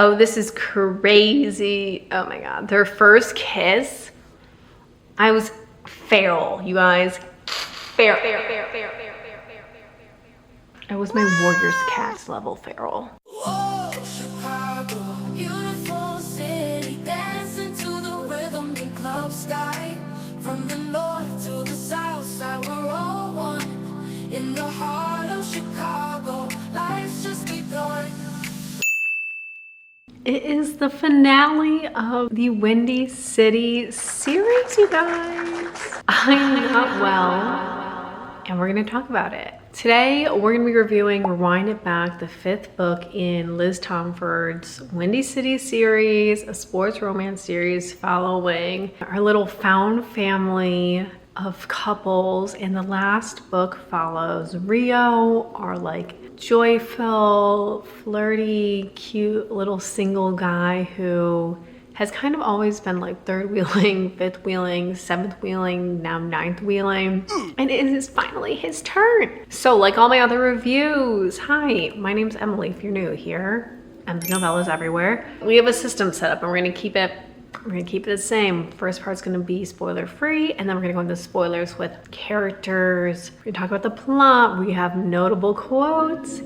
Oh, this is crazy. Oh my God. Their first kiss. I was feral, you guys. Feral. It was my Warriors Cats level feral. Whoa, Chicago, beautiful city, dancing to the rhythm in club sky. From the north to the south side, we're all one. In the heart of Chicago, life's just begun. It is the finale of the Windy City series, you guys. I'm not well, and we're gonna talk about it. Today, we're gonna be reviewing Rewind It Back, the 5th book in Liz Tomford's Windy City series, a sports romance series following our little found family of couples. And the last book follows Rio, our like joyful, flirty, cute little single guy who has kind of always been like third wheeling, fifth wheeling, seventh wheeling, now ninth wheeling. And it is finally his turn. So like all my other reviews, hi, my name's Emily if you're new here. And the novellas everywhere. We have a system set up and we're gonna keep it the same. First part's gonna be spoiler free, and then we're gonna go into spoilers with characters. We're gonna talk about the plot. We have notable quotes.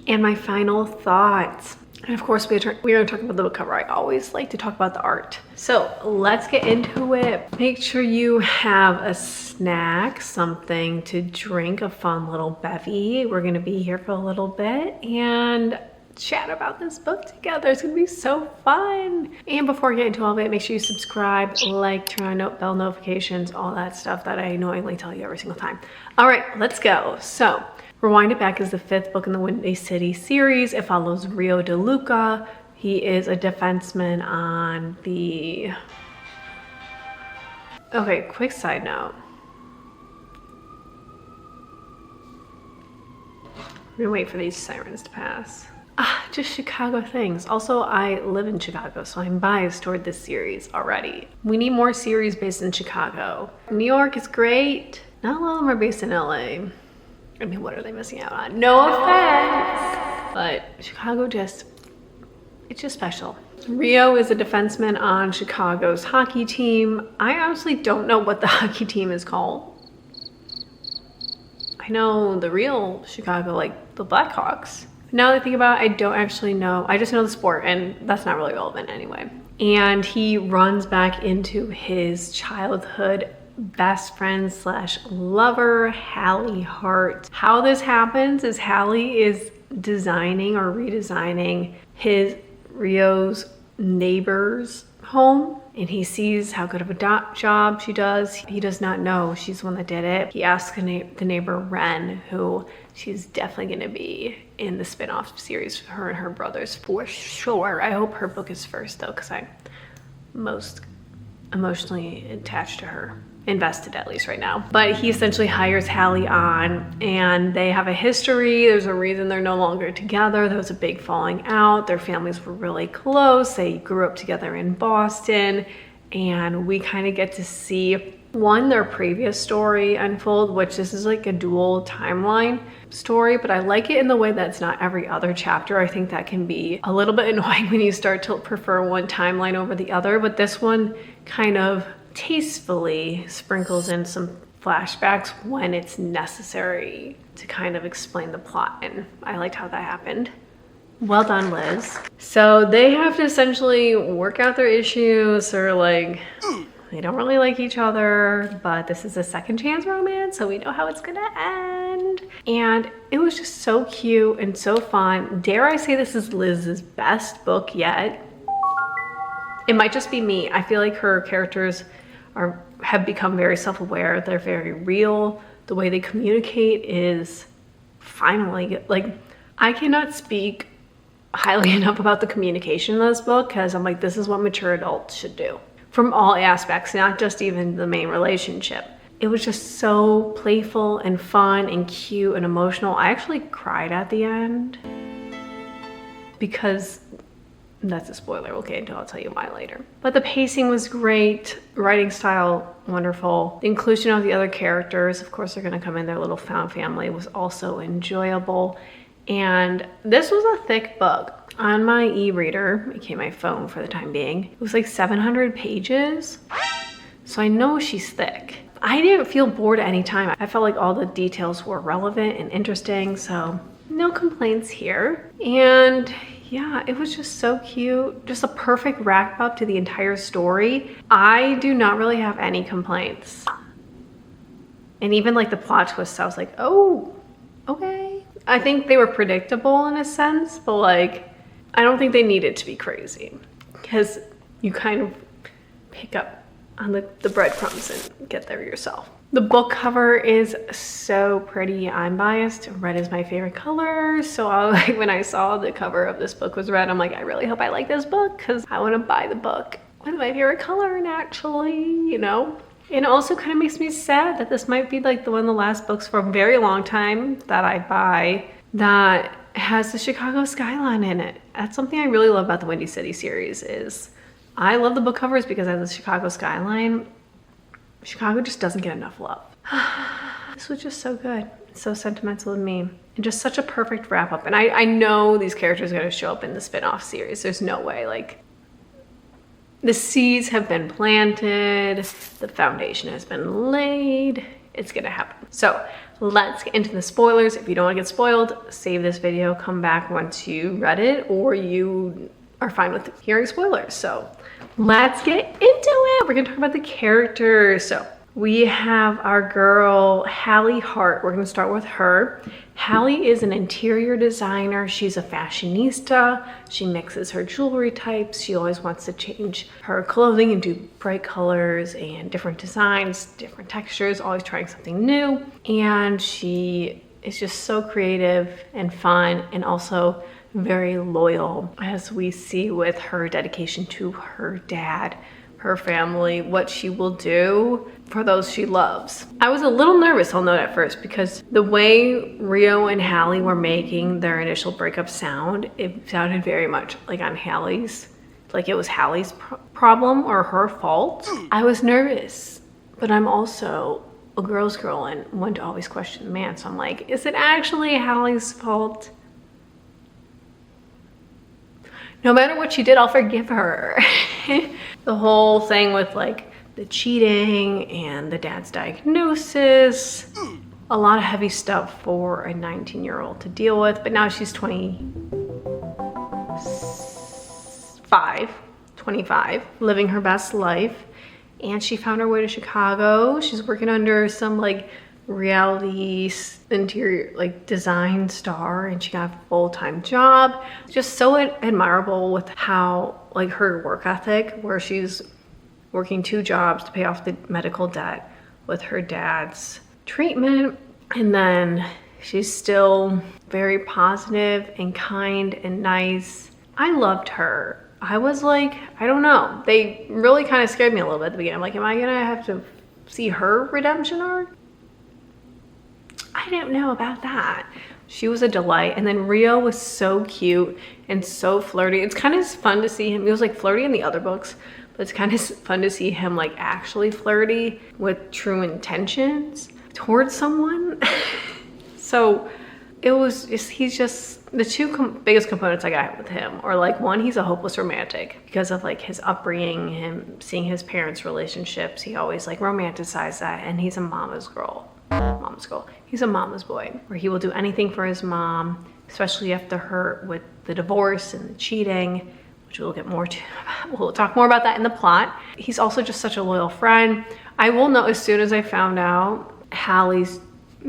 And my final thoughts. And of course, we're gonna talk about the book cover. I always like to talk about the art. So let's get into it. Make sure you have a snack, something to drink, a fun little bevy. We're gonna be here for a little bit and chat about this book together. It's gonna be so fun. And before we get into all of it, make sure you subscribe, like, turn on bell notifications, all that stuff that I annoyingly tell you every single time. All right, let's go. So Rewind It Back is the 5th book in the Windy City series. It follows Rio DeLuca. He is a defenseman on the... Okay, quick side note. We're gonna wait for these sirens to pass. Just Chicago things. Also, I live in Chicago, so I'm biased toward this series already. We need more series based in Chicago. New York is great. Not a lot of them are based in LA. I mean, what are they missing out on? No offense. But Chicago it's just special. Rio is a defenseman on Chicago's hockey team. I honestly don't know what the hockey team is called. I know the real Chicago, like the Blackhawks. Now that I think about it, I don't actually know. I just know the sport, and that's not really relevant anyway. And he runs back into his childhood best friend slash lover, Hallie Hart. How this happens is Hallie is designing or redesigning Rio's neighbor's home, and he sees how good of a job she does. He does not know she's the one that did it. He asks the neighbor Ren, who she's definitely going to be in the spin-off series, her and her brothers for sure. I hope her book is first though, because I'm most emotionally attached to her. Invested at least right now. But he essentially hires Hallie on, and they have a history. There's a reason they're no longer together. There was a big falling out. Their families were really close. They grew up together in Boston, and we kind of get to see their previous story unfold, which this is like a dual timeline story, but I like it in the way that it's not every other chapter. I think that can be a little bit annoying when you start to prefer one timeline over the other, but this one kind of tastefully sprinkles in some flashbacks when it's necessary to kind of explain the plot, and I liked how that happened. Well done, Liz. So they have to essentially work out their issues, or like they don't really like each other, but this is a second chance romance, so we know how it's gonna end. And it was just so cute and so fun. Dare I say this is Liz's best book yet? It might just be me. I feel like her characters have become very self-aware. They're very real. The way they communicate is finally, like, I cannot speak highly enough about the communication in this book, because I'm like, this is what mature adults should do from all aspects, not just even the main relationship. It was just so playful and fun and cute and emotional. I actually cried at the end because That's a spoiler, okay, I'll tell you why later. But the pacing was great, writing style, wonderful. The inclusion of the other characters, of course they're gonna come in, their little found family, was also enjoyable. And this was a thick book. On my e-reader, aka my phone for the time being, it was like 700 pages. So I know she's thick. I didn't feel bored at any time. I felt like all the details were relevant and interesting, so no complaints here. And yeah, it was just so cute. Just a perfect wrap up to the entire story. I do not really have any complaints. And even like the plot twists, I was like, oh, okay. I think they were predictable in a sense, but like, I don't think they needed to be crazy because you kind of pick up on the breadcrumbs and get there yourself. The book cover is so pretty. I'm biased. Red is my favorite color. So when I saw the cover of this book was red, I'm like, I really hope I like this book because I want to buy the book with my favorite color naturally, you know? And it also kind of makes me sad that this might be like one of the last books for a very long time that I buy that has the Chicago skyline in it. That's something I really love about the Windy City series is I love the book covers because it has the Chicago skyline. Chicago just doesn't get enough love. This was just so good. It's so sentimental to me. And just such a perfect wrap up. And I know these characters are gonna show up in the spin-off series. There's no way, like, the seeds have been planted, the foundation has been laid, it's gonna happen. So let's get into the spoilers. If you don't wanna get spoiled, save this video, come back once you read it or you are fine with hearing spoilers. So let's get into it. We're gonna talk about the characters. So we have our girl, Hallie Hart. We're gonna start with her. Hallie is an interior designer. She's a fashionista. She mixes her jewelry types. She always wants to change her clothing and do bright colors and different designs, different textures, always trying something new. And she is just so creative and fun and also very loyal, as we see with her dedication to her dad, her family, what she will do for those she loves. I was a little nervous, I'll note at first, because the way Rio and Hallie were making their initial breakup sound, it sounded very much like on Hallie's, like it was Hallie's problem or her fault. I was nervous, but I'm also a girl's girl and one to always question the man. So I'm like, is it actually Hallie's fault? No matter what she did, I'll forgive her. The whole thing with like the cheating and the dad's diagnosis, a lot of heavy stuff for a 19-year-old to deal with, but now she's 25, living her best life. And she found her way to Chicago. She's working under some like reality interior like design star, and she got a full-time job. Just so admirable with how like her work ethic, where she's working 2 jobs to pay off the medical debt with her dad's treatment, and then she's still very positive and kind and nice. I loved her. I was like, I don't know, they really kind of scared me a little bit at the beginning. I'm like, am I gonna have to see her redemption arc? I didn't know about that. She was a delight. And then Rio was so cute and so flirty. It's kind of fun to see him. He was like flirty in the other books, but it's kind of fun to see him like actually flirty with true intentions towards someone. So it was just, he's just, the 2 biggest components I got with him are like, one, he's a hopeless romantic because of like his upbringing, him seeing his parents' relationships. He always like romanticized that, and he's a mama's girl. He's a mama's boy, where he will do anything for his mom, especially after her with the divorce and the cheating, which we'll get more to. We'll talk more about that in the plot. He's also just such a loyal friend. I will know, as soon as I found out Hallie's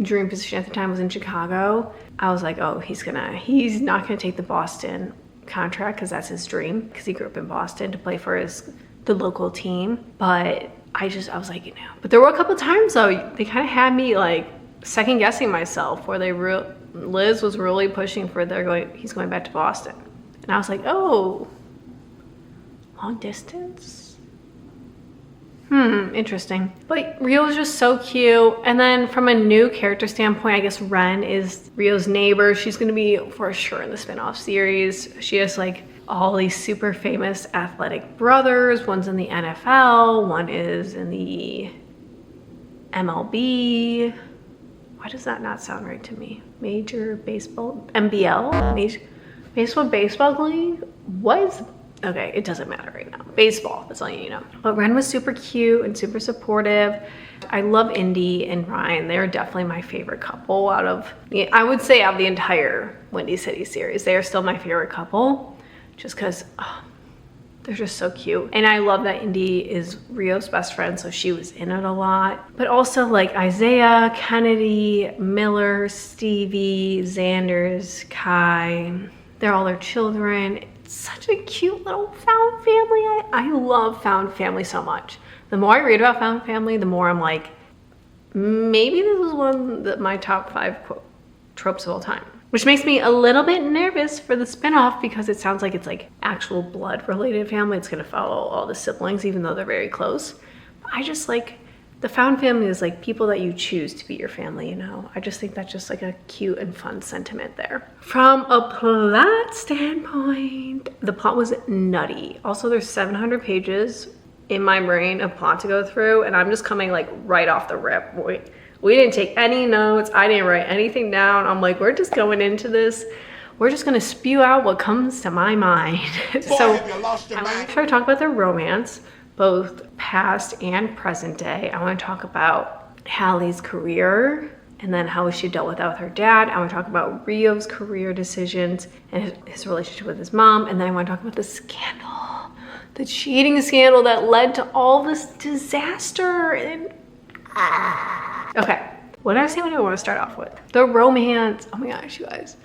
dream position at the time was in Chicago, I was like, oh, he's not gonna take the Boston contract because that's his dream, because he grew up in Boston to play for the local team. But I was like, you know, but there were a couple times though, they kind of had me like second guessing myself, where Liz was really pushing for he's going back to Boston. And I was like, oh, long distance? Interesting. But Rio was just so cute. And then from a new character standpoint, I guess Ren is Rio's neighbor. She's gonna be for sure in the spin-off series. She has like all these super famous athletic brothers. One's in the NFL, one is in the MLB. Why does that not sound right to me? Major Baseball, MBL? Baseball League? What is, okay, it doesn't matter right now. Baseball, that's all you need to know. But Ren was super cute and super supportive. I love Indy and Ryan. They're definitely my favorite couple out of, I would say out of the entire Windy City series. They are still my favorite couple just because they're just so cute. And I love that Indy is Rio's best friend, so she was in it a lot. But also like Isaiah, Kennedy, Miller, Stevie, Xanders, Kai, they're all their children. It's such a cute little found family. I love found family so much. The more I read about found family, the more I'm like, maybe this is one of my top 5 tropes of all time. Which makes me a little bit nervous for the spinoff because it sounds like it's like actual blood related family. It's gonna follow all the siblings even though they're very close. I just like, the found family is like people that you choose to be your family, you know? I just think that's just like a cute and fun sentiment there. From a plot standpoint, the plot was nutty. Also, there's 700 pages in my brain of plot to go through, and I'm just coming like right off the rip. We didn't take any notes. I didn't write anything down. I'm like, we're just going into this. We're just gonna spew out what comes to my mind. So I want to try to talk about their romance, both past and present day. I want to talk about Hallie's career and then how she dealt with that with her dad. I want to talk about Rio's career decisions and his relationship with his mom. And then I want to talk about the scandal, the cheating scandal that led to all this disaster. And okay, what did I say what I want to start off with? The romance. Oh my gosh, you guys.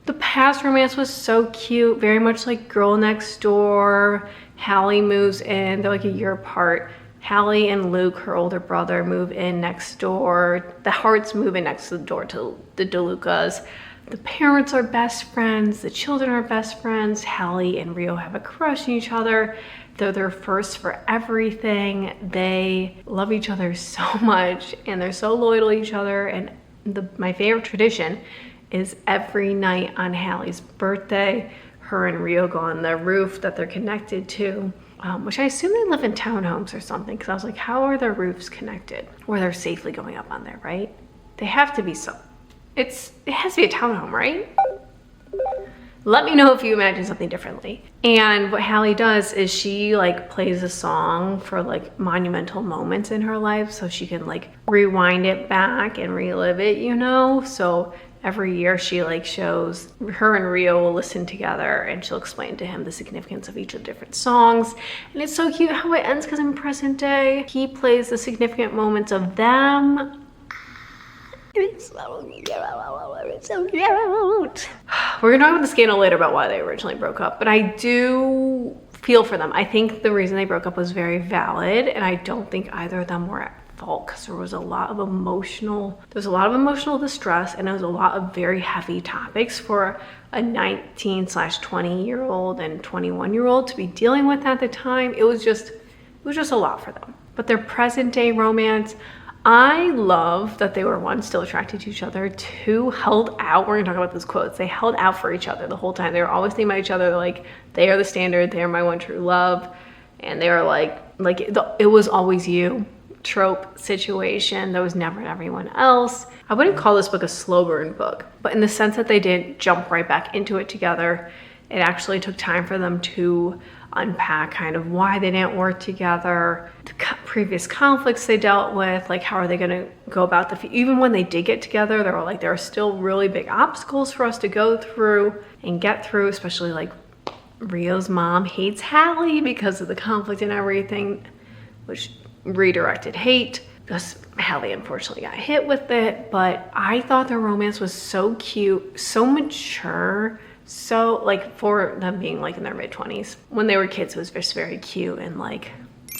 The past romance was so cute, very much like Girl Next Door. Hallie moves in, they're like a year apart. Hallie and Luke, her older brother, move in next door. The Harts move in next to the door to the DeLucas. The parents are best friends, the children are best friends. Hallie and Rio have a crush on each other. They're their first for everything. They love each other so much and they're so loyal to each other. And my favorite tradition is every night on Hallie's birthday, her and Rio go on the roof that they're connected to, which I assume they live in townhomes or something, because I was like, how are their roofs connected? Or they're safely going up on there, right? They have to be so. It has to be a townhome, right? Let me know if you imagine something differently. And what Hallie does is she like plays a song for like monumental moments in her life so she can like rewind it back and relive it, you know? So every year she like shows, her and Rio will listen together and she'll explain to him the significance of each of the different songs. And it's so cute how it ends because in present day, he plays the significant moments of them. It's so cute. We're gonna talk about the scandal later about why they originally broke up, but I do feel for them. I think the reason they broke up was very valid, and I don't think either of them were at fault because there was a lot of emotional distress, and there was a lot of very heavy topics for a 19/20-year-old and 21-year-old to be dealing with at the time. It was just a lot for them. But their present day romance, I love that they were, one, still attracted to each other, two, held out. We're gonna talk about those quotes. They held out for each other the whole time. They were always thinking about each other. They're like, they are the standard, they are my one true love. And they were like it was always you trope situation. There was never everyone else. I wouldn't call this book a slow burn book, but in the sense that they didn't jump right back into it together. It actually took time for them to unpack kind of why they didn't work together, the previous conflicts they dealt with, like how are they gonna go about even when they did get together, there are still really big obstacles for us to go through and get through, especially like Rio's mom hates Hallie because of the conflict and everything, which redirected hate. Because Hallie unfortunately got hit with it, but I thought their romance was so cute, so mature. So like for them being like in their mid-20s, when they were kids, it was just very cute and like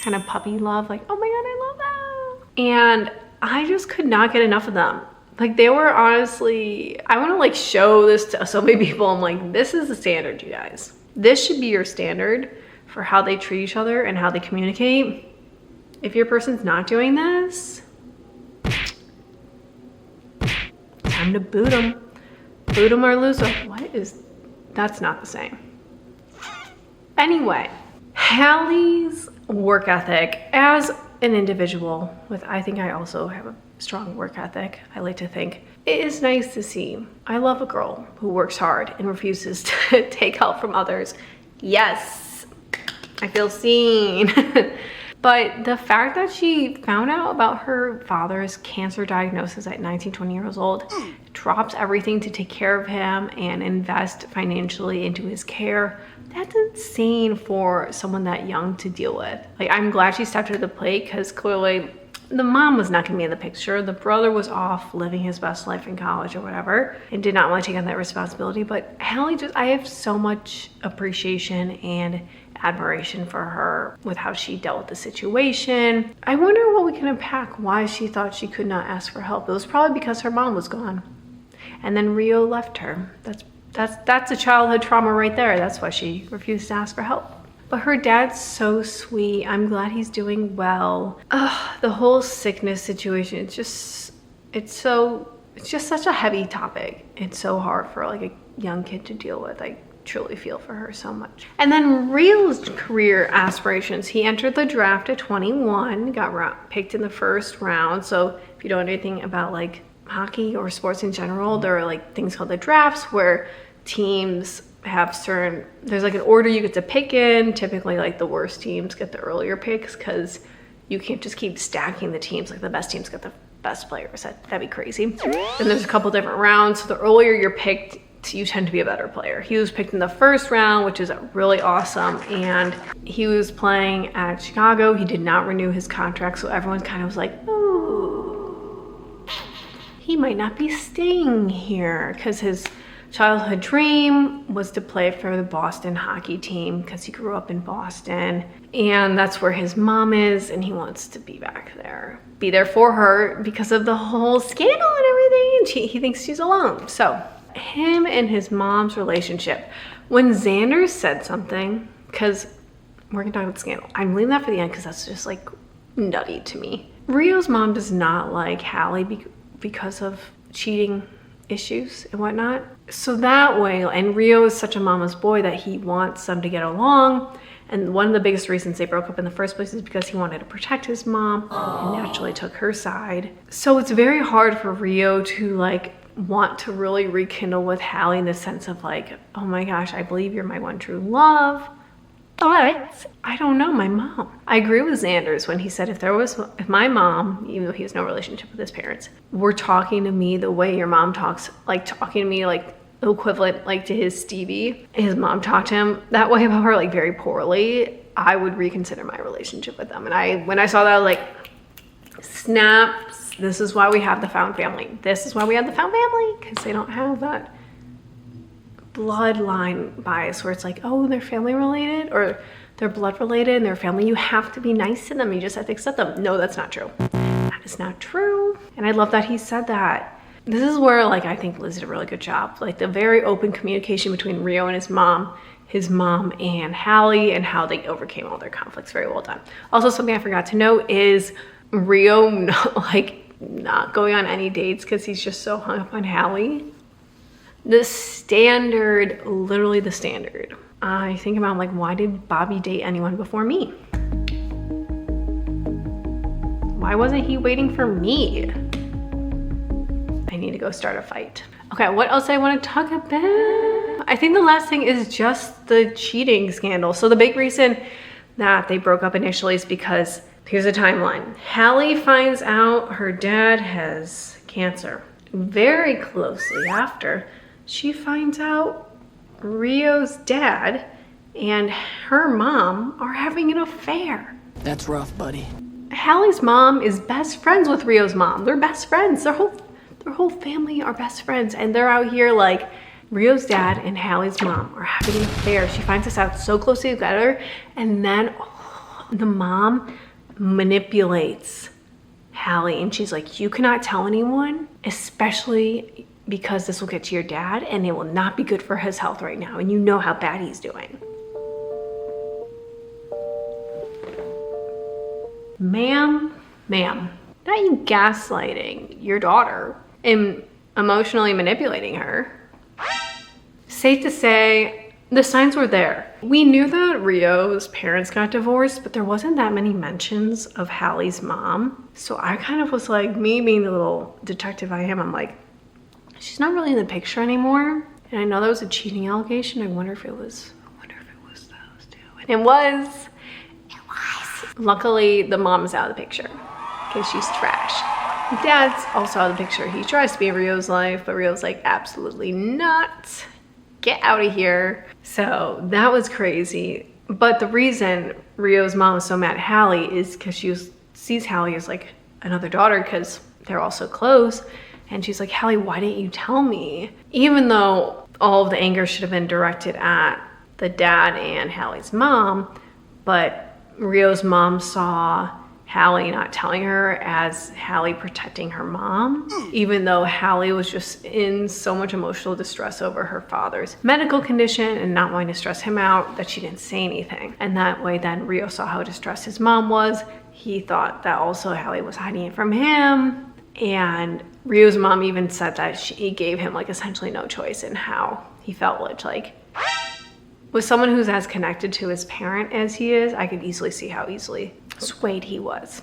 kind of puppy love, like, oh my God, I love that. And I just could not get enough of them. Like they were honestly, I want to like show this to so many people. I'm like, this is the standard, you guys. This should be your standard for how they treat each other and how they communicate. If your person's not doing this, time to boot them. Boot them or lose them. That's not the same. Anyway, Hallie's work ethic as an individual with, I think I also have a strong work ethic, I like to think. It is nice to see. I love a girl who works hard and refuses to take help from others. Yes, I feel seen. But the fact that she found out about her father's cancer diagnosis at 19, 20 years old, drops everything to take care of him and invest financially into his care, that's insane for someone that young to deal with. Like, I'm glad she stepped to the plate because clearly the mom was not gonna be in the picture. The brother was off living his best life in college or whatever and did not want to take on that responsibility. But Hallie, I have so much appreciation and admiration for her with how she dealt with the situation. I wonder what we can unpack why she thought she could not ask for help. It was probably because her mom was gone and then Rio left her. That's a childhood trauma right there. That's why she refused to ask for help. But her dad's so sweet. I'm glad he's doing well. The whole sickness situation, it's just such a heavy topic. It's so hard for like a young kid to deal with. I truly feel for her so much. And then Rio's career aspirations. He entered the draft at 21, got picked in the first round. So if you don't know anything about like hockey or sports in general, there are like things called the drafts where teams have there's like an order you get to pick in. Typically like the worst teams get the earlier picks because you can't just keep stacking the teams. Like the best teams get the best players. That'd be crazy. And there's a couple different rounds. So the earlier you're picked, you tend to be a better player. He was picked in the first round, which is really awesome. And he was playing at Chicago. He did not renew his contract. So everyone kind of was like, ooh, he might not be staying here because his childhood dream was to play for the Boston hockey team because he grew up in Boston and that's where his mom is and he wants to be back there, be there for her because of the whole scandal and everything, and he thinks she's alone. So him and his mom's relationship, when Xander said something, because we're gonna talk about the scandal, I'm leaving that for the end because that's just like nutty to me. Rio's mom does not like Hallie because of cheating issues and whatnot. So that way, and Rio is such a mama's boy that he wants them to get along. And one of the biggest reasons they broke up in the first place is because he wanted to protect his mom and naturally took her side. So it's very hard for Rio to like want to really rekindle with Hallie in the sense of like, oh my gosh, I believe you're my one true love. But I don't know, my mom. I agree with Xander's when he said if my mom, even though he has no relationship with his parents, were talking to me the way your mom talks, like talking to me like equivalent like to his Stevie, his mom talked to him that way about her like very poorly, I would reconsider my relationship with them. And when I saw that, I was like, snaps, this is why we have the found family. This is why we have the found family, because they don't have that bloodline bias where it's like, oh, they're family related or they're blood related and they're family, you have to be nice to them, you just have to accept them. No, that's not true. That is not true. And I love that he said that. This is where like I think Liz did a really good job, like the very open communication between Rio and his mom and Hallie, and how they overcame all their conflicts. Very well done. Also, something I forgot to note is Rio not going on any dates because he's just so hung up on Hallie. The standard, literally the standard. I think about like, why did Bobby date anyone before me? Why wasn't he waiting for me? I need to go start a fight. Okay, what else I want to talk about? I think the last thing is just the cheating scandal. So the big reason that they broke up initially is because, here's a timeline. Hallie finds out her dad has cancer. Very closely after, she finds out Rio's dad and her mom are having an affair. That's rough, buddy. Hallie's mom is best friends with Rio's mom. They're best friends. Their whole family are best friends, and they're out here like Rio's dad and Hallie's mom are having an affair. She finds this out so closely together, and then the mom manipulates Hallie, and she's like, you cannot tell anyone, especially because this will get to your dad and it will not be good for his health right now, and you know how bad he's doing. Ma'am, not you gaslighting your daughter and emotionally manipulating her. Safe to say, the signs were there. We knew that Rio's parents got divorced, but there wasn't that many mentions of Hallie's mom. So I kind of was like, me being the little detective I am, I'm like, she's not really in the picture anymore. And I know that was a cheating allegation. I wonder if it was those two. And it was. Luckily, the mom is out of the picture because she's trash. Dad's also out of the picture. He tries to be in Rio's life, but Rio's like, absolutely not. Get out of here. So that was crazy. But the reason Rio's mom was so mad at Hallie is because she sees Hallie as like another daughter because they're all so close. And she's like, Hallie, why didn't you tell me? Even though all of the anger should have been directed at the dad and Hallie's mom, but Rio's mom saw Hallie not telling her as Hallie protecting her mom, even though Hallie was just in so much emotional distress over her father's medical condition and not wanting to stress him out that she didn't say anything. And that way then Rio saw how distressed his mom was. He thought that also Hallie was hiding it from him. And Rio's mom even said that she gave him like essentially no choice in how he felt, which like with someone who's as connected to his parent as he is, I could easily see how easily swayed he was.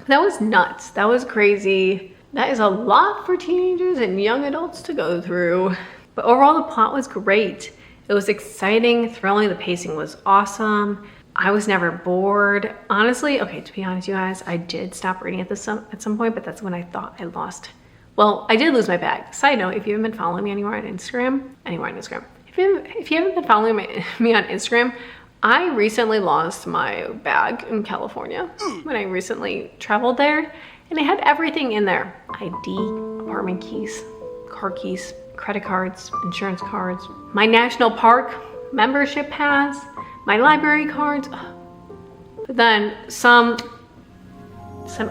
That was nuts. That was crazy. That is a lot for teenagers and young adults to go through. But overall, the plot was great. It was exciting, thrilling. The pacing was awesome. I was never bored. Honestly, okay, to be honest, you guys, I did stop reading at some point, but that's when I thought I lost. Well, I did lose my bag. Side note, if you haven't been following me anywhere on Instagram, if you haven't been following me on Instagram, I recently lost my bag in California when I recently traveled there, and it had everything in there. ID, apartment keys, car keys, credit cards, insurance cards, my national park membership pass, my library cards. But then some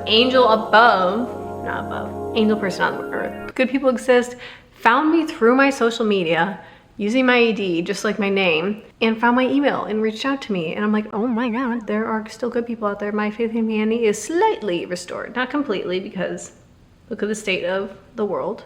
angel above, not above, angel person on the earth, good people exist, found me through my social media using my ID, just like my name, and found my email and reached out to me. And I'm like, oh my God, there are still good people out there. My faith in humanity is slightly restored. Not completely, because look at the state of the world,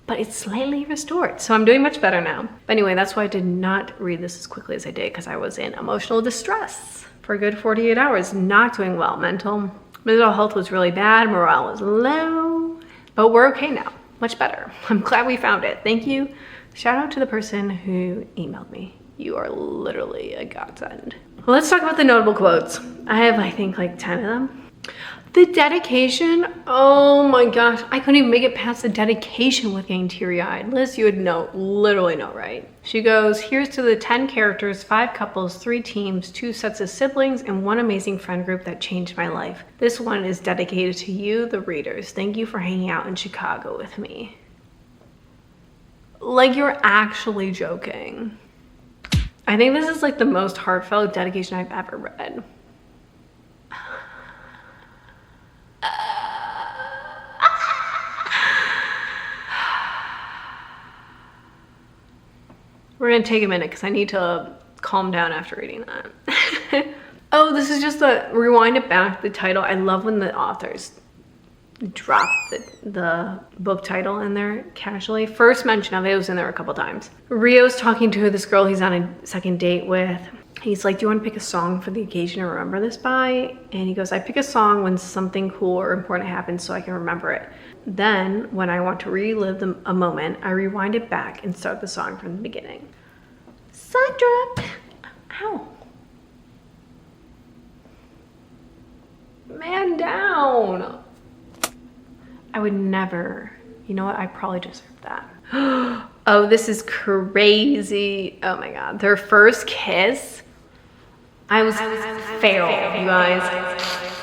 but it's slightly restored. So I'm doing much better now. But anyway, that's why I did not read this as quickly as I did, because I was in emotional distress for a good 48 hours, not doing well. Mental health was really bad, morale was low, but we're okay now, much better. I'm glad we found it. Thank you. Shout out to the person who emailed me. You are literally a godsend. Well, let's talk about the notable quotes. I have, I think, like 10 of them. The dedication, oh my gosh. I couldn't even make it past the dedication with getting teary-eyed. Liz, you would know, literally know, right? She goes, here's to the 10 characters, 5 couples, 3 teams, 2 sets of siblings, and 1 amazing friend group that changed my life. This one is dedicated to you, the readers. Thank you for hanging out in Chicago with me. Like, you're actually joking. I think this is like the most heartfelt dedication I've ever read. We're gonna take a minute because I need to calm down after reading that. Oh, this is just the rewind it back, the title. I love when the authors drop the book title in there casually. First mention of it was in there a couple times. Rio's talking to this girl he's on a second date with. He's like, do you want to pick a song for the occasion to remember this by? And he goes, I pick a song when something cool or important happens so I can remember it. Then when I want to relive a moment, I rewind it back and start the song from the beginning. Sandra! Ow. Man down. I would never, you know what? I probably deserve that. Oh, this is crazy. Oh my God. Their first kiss. I was feral, you guys.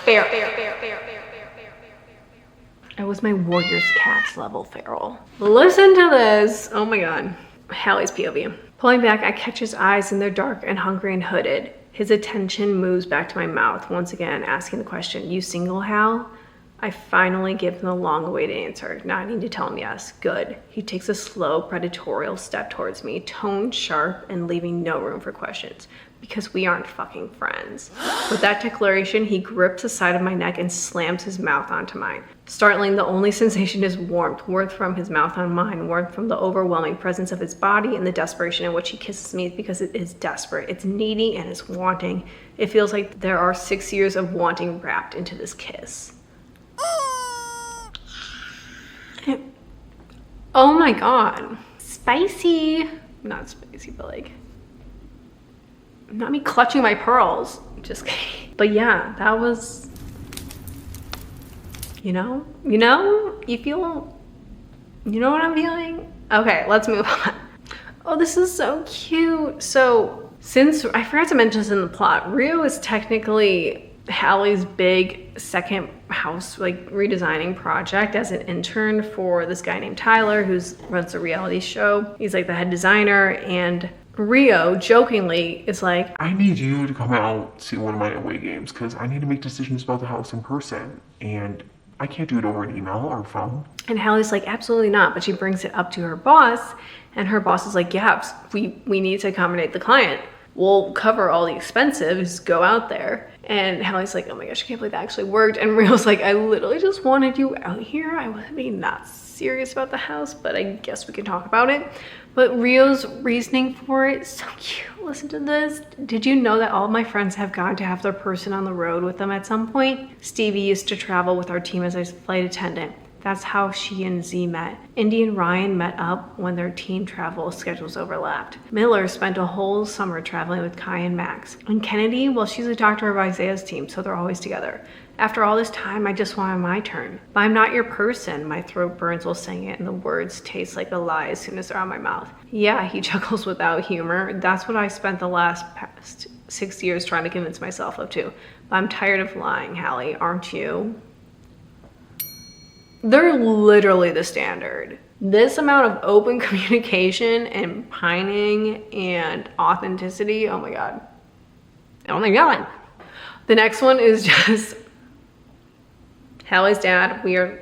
Feral. I was my Warriors Cats level feral. Listen to this. Oh my God. Hallie's POV. Pulling back, I catch his eyes and they're dark and hungry and hooded. His attention moves back to my mouth, once again asking the question, you single, Hal? I finally give him the long-awaited answer, nodding to tell him yes. Good. He takes a slow, predatorial step towards me, tone sharp and leaving no room for questions. because we aren't fucking friends. With that declaration, he grips the side of my neck and slams his mouth onto mine. Startling, the only sensation is warmth. Warmth from his mouth on mine. Warmth from the overwhelming presence of his body and the desperation in which he kisses me, because it is desperate. It's needy and it's wanting. It feels like there are 6 years of wanting wrapped into this kiss. Oh my God. Spicy. Not spicy, but like, not me clutching my pearls. Just kidding. But yeah, that was, you know, you feel, you know what I'm feeling? Okay, let's move on. Oh, this is so cute. So since, I forgot to mention this in the plot, Rio is technically Hallie's big second house like redesigning project as an intern for this guy named Tyler, who runs a reality show. He's like the head designer, and Rio jokingly is like, I need you to come out to one of my away games because I need to make decisions about the house in person, and I can't do it over an email or phone. And Hallie's like, absolutely not. But she brings it up to her boss, and her boss is like, yeah, we need to accommodate the client. We'll cover all the expenses, go out there. And Hallie's like, oh my gosh, I can't believe that actually worked. And Rio's like, I literally just wanted you out here. I wasn't being that serious about the house, but I guess we can talk about it. But Rio's reasoning for it is so cute. Listen to this. Did you know that all of my friends have gone to have their person on the road with them at some point? Stevie used to travel with our team as a flight attendant. That's how she and Z met. Indy and Ryan met up when their team travel schedules overlapped. Miller spent a whole summer traveling with Kai and Max. And Kennedy, well, she's a doctor of Isaiah's team, so they're always together. After all this time, I just wanted my turn. But I'm not your person. My throat burns while saying it, and the words taste like a lie as soon as they're out of my mouth. Yeah, he chuckles without humor. That's what I spent the past 6 years trying to convince myself of too. But I'm tired of lying, Hallie, aren't you? They're literally the standard. This amount of open communication and pining and authenticity, oh my God. Oh my God. The next one is just Hallie's dad. I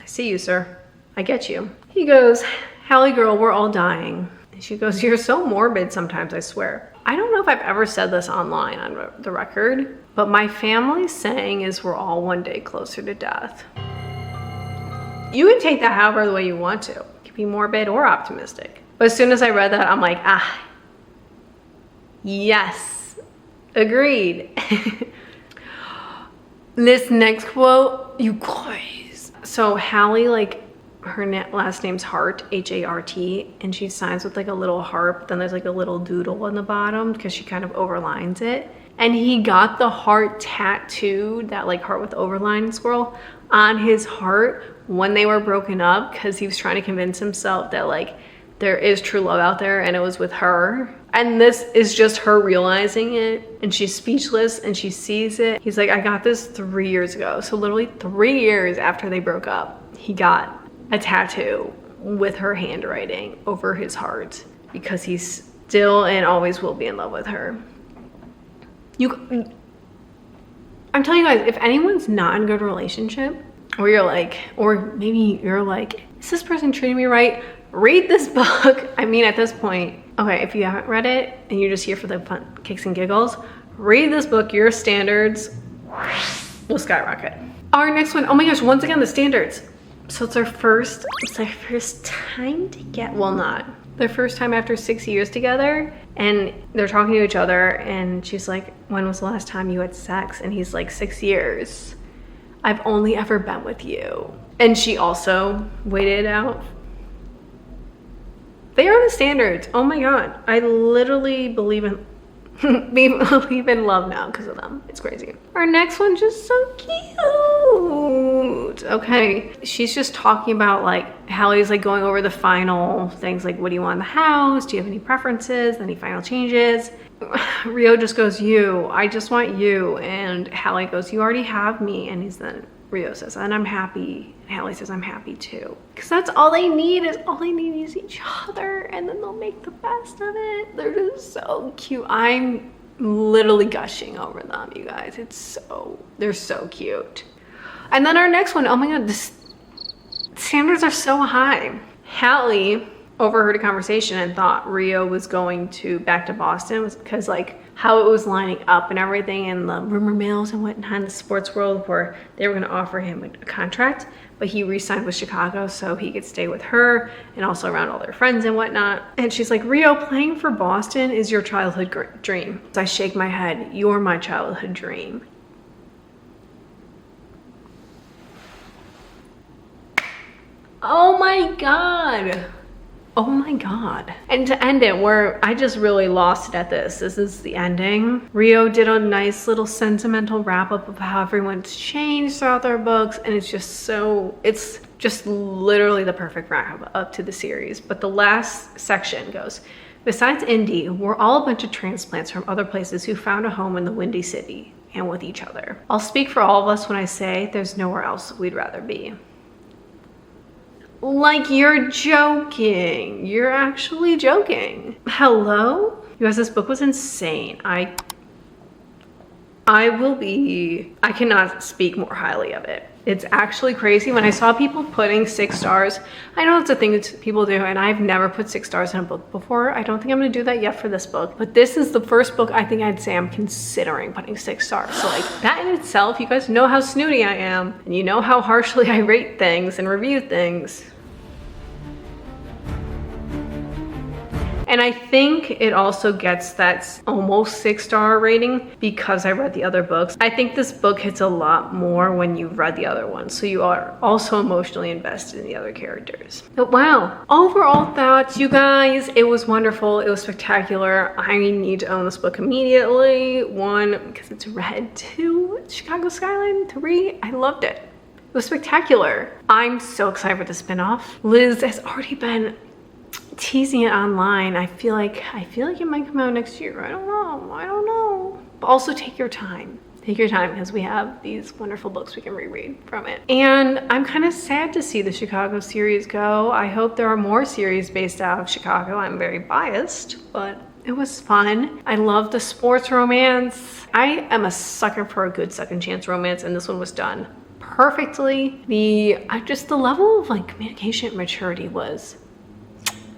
see you, sir. I get you. He goes, Hallie girl, we're all dying. And she goes, you're so morbid sometimes, I swear. I don't know if I've ever said this online on the record, but my family's saying is we're all one day closer to death. You can take that however the way you want to. It can be morbid or optimistic. But as soon as I read that, I'm like, yes, agreed. This next quote, you guys. So Hallie, like, her last name's Hart, H-A-R-T, and she signs with like a little harp. Then there's like a little doodle on the bottom because she kind of overlines it. And he got the heart tattooed, that like heart with overline scroll, on his heart when they were broken up, because he was trying to convince himself that like there is true love out there and it was with her. And this is just her realizing it, and she's speechless and she sees it. He's like, I got this 3 years ago. So literally 3 years after they broke up, he got a tattoo with her handwriting over his heart because he's still and always will be in love with her. I'm telling you guys, if anyone's not in a good relationship, or you're like, or maybe you're like, is this person treating me right? Read this book. I mean, at this point, okay, if you haven't read it and you're just here for the fun kicks and giggles, read this book. Your standards will skyrocket. Our next one, oh my gosh, once again, the standards. So it's their first time together. Well, not. Their first time after 6 years together, and they're talking to each other, and she's like, when was the last time you had sex? And he's like, 6 years. I've only ever been with you. And she also waited out. They are the standards. Oh my God. I literally believe in love now because of them. It's crazy. Our next one's just so cute. Okay. She's just talking about like Hallie's like going over the final things, like what do you want in the house? Do you have any preferences? Any final changes? Rio just goes, you. I just want you. And Hallie goes, you already have me. And Rio says, and I'm happy. And Hallie says, I'm happy too. Because that's all they need is each other, and then they'll make the best of it. They're just so cute. I'm literally gushing over them, you guys. They're so cute. And then our next one, oh my God, the standards are so high. Hallie overheard a conversation and thought Rio was going to back to Boston because like how it was lining up and everything, and the rumor mills and whatnot in the sports world where they were going to offer him a contract, but he re-signed with Chicago so he could stay with her and also around all their friends and whatnot. And she's like, Rio, playing for Boston is your childhood dream. So I shake my head. You're my childhood dream. Oh my God. Oh my God. And to end it, where I just really lost it at this is the ending. Rio did a nice little sentimental wrap up of how everyone's changed throughout their books, and it's just literally the perfect wrap up to the series. But the last section goes, besides Indy, we're all a bunch of transplants from other places who found a home in the Windy City and with each other. I'll speak for all of us when I say there's nowhere else we'd rather be. Like, you're joking. You're actually joking. Hello? You guys, this book was insane. I cannot speak more highly of it. It's actually crazy. When I saw people putting 6 stars, I know it's a thing that people do, and I've never put 6 stars in a book before. I don't think I'm gonna do that yet for this book, but this is the first book I think I'd say I'm considering putting 6 stars. So like that in itself, you guys know how snooty I am, and you know how harshly I rate things and review things. And I think it also gets that almost 6-star rating because I read the other books. I think this book hits a lot more when you've read the other ones, so you are also emotionally invested in the other characters. But wow, overall thoughts, you guys, it was wonderful. It was spectacular. I need to own this book immediately. 1, because it's red. 2, Chicago Skyline. 3, I loved it. It was spectacular. I'm so excited for the spinoff. Liz has already been teasing it online. I feel like it might come out next year. I don't know. But also take your time because we have these wonderful books we can reread from it. And I'm kind of sad to see the Chicago series go. I hope there are more series based out of Chicago. I'm very biased, but it was fun. I love the sports romance. I am a sucker for a good second chance romance, and this one was done perfectly. The level of like communication and maturity was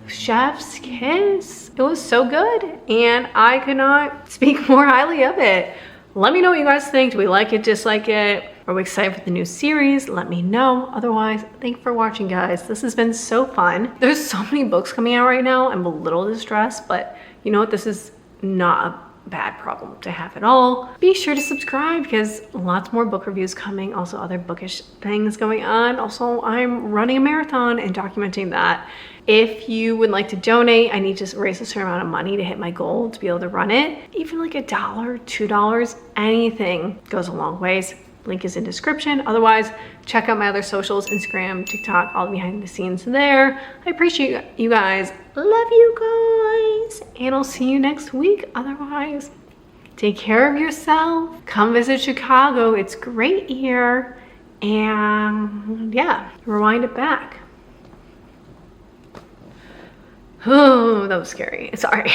chef's kiss. It was so good, and I could not speak more highly of it. Let me know what you guys think. Do we like it, dislike it? Are we excited for the new series? Let me know. Otherwise, thank you for watching, guys. This has been so fun. There's so many books coming out right now. I'm a little distressed, but you know what? This is not a bad problem to have at all. Be sure to subscribe because lots more book reviews coming. Also other bookish things going on. Also, I'm running a marathon and documenting that. If you would like to donate, I need to raise a certain amount of money to hit my goal to be able to run it. Even like $1, $2, anything goes a long ways. Link is in description. Otherwise, check out my other socials, Instagram, TikTok, all the behind the scenes there. I appreciate you guys. Love you guys. And I'll see you next week. Otherwise, take care of yourself. Come visit Chicago. It's great here. And yeah, rewind it back. Oh, that was scary. Sorry.